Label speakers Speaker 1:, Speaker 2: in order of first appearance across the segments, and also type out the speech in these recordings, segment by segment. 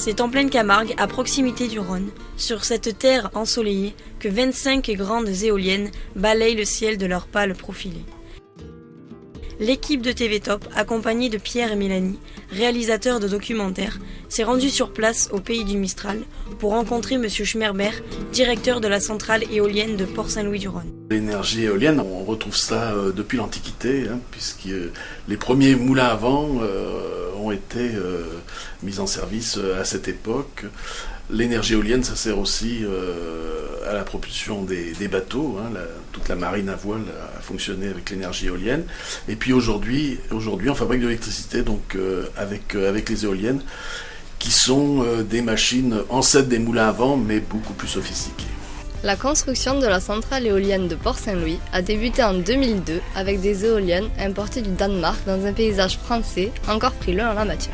Speaker 1: C'est en pleine Camargue, à proximité du Rhône, sur cette terre ensoleillée, que 25 grandes éoliennes balayent le ciel de leurs pales profilées. L'équipe de TV Top, accompagnée de Pierre et Mélanie, réalisateurs de documentaires, s'est rendue sur place au pays du Mistral pour rencontrer M. Schmerber, directeur de la centrale éolienne de Port-Saint-Louis-du-Rhône.
Speaker 2: L'énergie éolienne, on retrouve ça depuis l'Antiquité, puisque les premiers moulins à vent ont été mis en service à cette époque. L'énergie éolienne, ça sert aussi à la propulsion des bateaux. Toute la marine à voile a fonctionné avec l'énergie éolienne. Et puis aujourd'hui, on fabrique de l'électricité donc avec les éoliennes, qui sont des machines ancêtres des moulins à vent, mais beaucoup plus sophistiquées.
Speaker 3: La construction de la centrale éolienne de Port-Saint-Louis a débuté en 2002 avec des éoliennes importées du Danemark dans un paysage français encore frileux en la matière.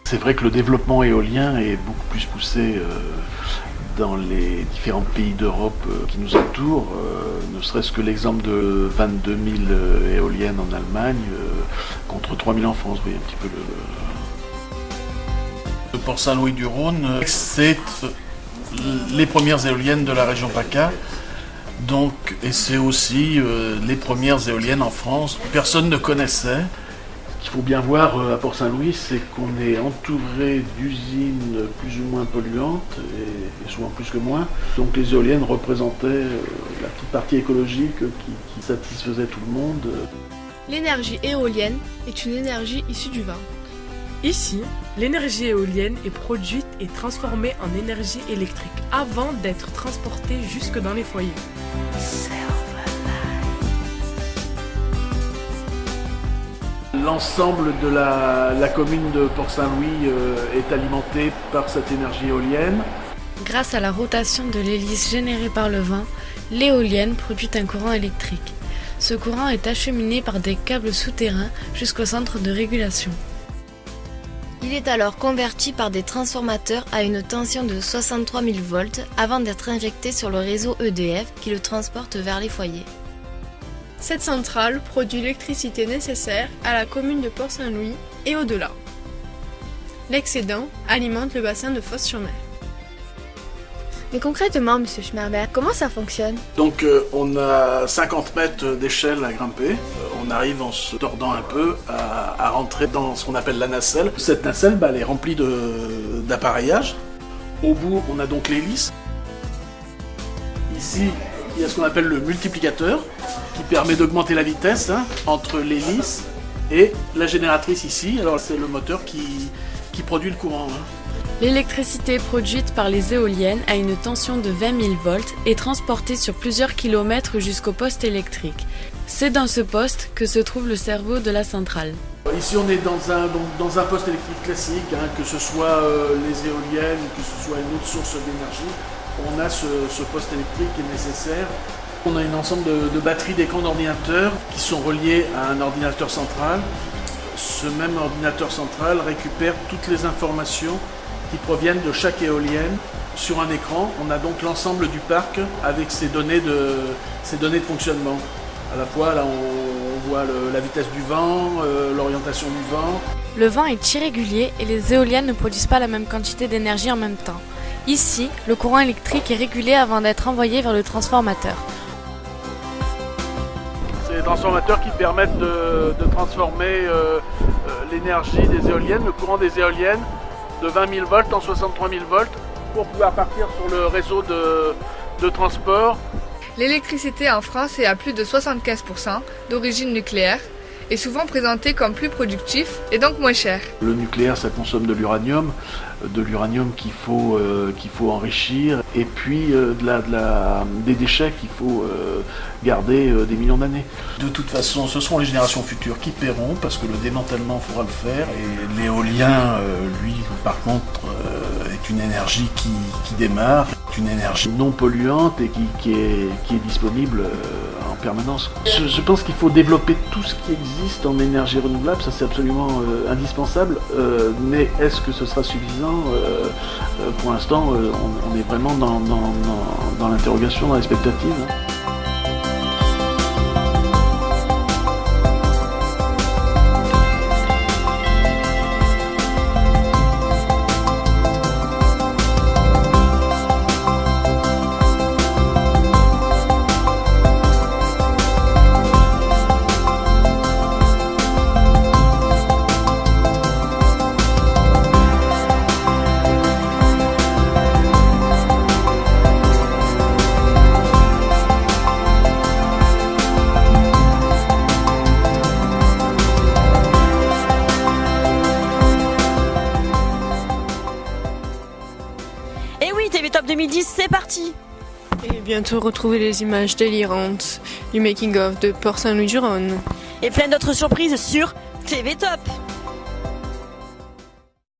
Speaker 2: C'est vrai que le développement éolien est beaucoup plus poussé dans les différents pays d'Europe qui nous entourent, ne serait-ce que l'exemple de 22 000 éoliennes en Allemagne contre 3 000 en France. Vous voyez un petit peu le Port-Saint-Louis-du-Rhône, c'est les premières éoliennes de la région PACA. Et c'est aussi les premières éoliennes en France que personne ne connaissait. Ce qu'il faut bien voir à Port-Saint-Louis, c'est qu'on est entouré d'usines plus ou moins polluantes, et souvent plus que moins. Donc les éoliennes représentaient la petite partie écologique qui satisfaisait tout le monde.
Speaker 4: L'énergie éolienne est une énergie issue du vent.
Speaker 5: Ici, l'énergie éolienne est produite et transformée en énergie électrique avant d'être transportée jusque dans les foyers.
Speaker 2: L'ensemble de la commune de Port-Saint-Louis est alimenté par cette énergie éolienne.
Speaker 6: Grâce à la rotation de l'hélice générée par le vent, l'éolienne produit un courant électrique. Ce courant est acheminé par des câbles souterrains jusqu'au centre de régulation.
Speaker 3: Il est alors converti par des transformateurs à une tension de 63 000 volts avant d'être injecté sur le réseau EDF qui le transporte vers les foyers.
Speaker 4: Cette centrale produit l'électricité nécessaire à la commune de Port-Saint-Louis et au-delà. L'excédent alimente le bassin de Fos-sur-Mer.
Speaker 7: Mais concrètement, M. Schmerber, comment ça fonctionne?
Speaker 2: Donc on a 50 mètres d'échelle à grimper. On arrive en se tordant un peu à rentrer dans ce qu'on appelle la nacelle. Cette nacelle, elle est remplie d'appareillage. Au bout, on a donc l'hélice. Ici, il y a ce qu'on appelle le multiplicateur qui permet d'augmenter la vitesse entre l'hélice et la génératrice ici. Alors c'est le moteur qui produit le courant.
Speaker 6: L'électricité produite par les éoliennes a une tension de 20 000 volts et transportée sur plusieurs kilomètres jusqu'au poste électrique. C'est dans ce poste que se trouve le cerveau de la centrale.
Speaker 2: Ici on est dans un poste électrique classique, que ce soit les éoliennes ou que ce soit une autre source d'énergie. On a ce poste électrique qui est nécessaire. On a un ensemble de batteries d'écrans d'ordinateurs qui sont reliés à un ordinateur central. Ce même ordinateur central récupère toutes les informations qui proviennent de chaque éolienne sur un écran. On a donc l'ensemble du parc avec ses données de fonctionnement. À la fois, là, on voit la vitesse du vent, l'orientation du vent.
Speaker 6: Le vent est irrégulier et les éoliennes ne produisent pas la même quantité d'énergie en même temps. Ici, le courant électrique est régulé avant d'être envoyé vers le transformateur.
Speaker 2: C'est les transformateurs qui permettent de transformer l'énergie des éoliennes, le courant des éoliennes, de 20 000 volts en 63 000 volts pour pouvoir partir sur le réseau de transport.
Speaker 8: L'électricité en France est à plus de 75% d'origine nucléaire et souvent présentée comme plus productif et donc moins cher.
Speaker 2: Le nucléaire, ça consomme de l'uranium qu'il faut enrichir et puis des déchets qu'il faut garder des millions d'années. De toute façon, ce seront les générations futures qui paieront parce que le démantèlement, il faudra le faire. Et l'éolien, lui, par contre, est une énergie qui démarre, une énergie non polluante et qui est disponible en permanence. Je pense qu'il faut développer tout ce qui existe en énergie renouvelable, ça c'est absolument indispensable, mais est-ce que ce sera suffisant? Pour l'instant, on est vraiment dans l'interrogation, dans l'expectative.
Speaker 1: parti.
Speaker 4: Et bientôt retrouver les images délirantes du making-of de Port Saint-Louis-du-Rhône.
Speaker 1: Et plein d'autres surprises sur TV Top.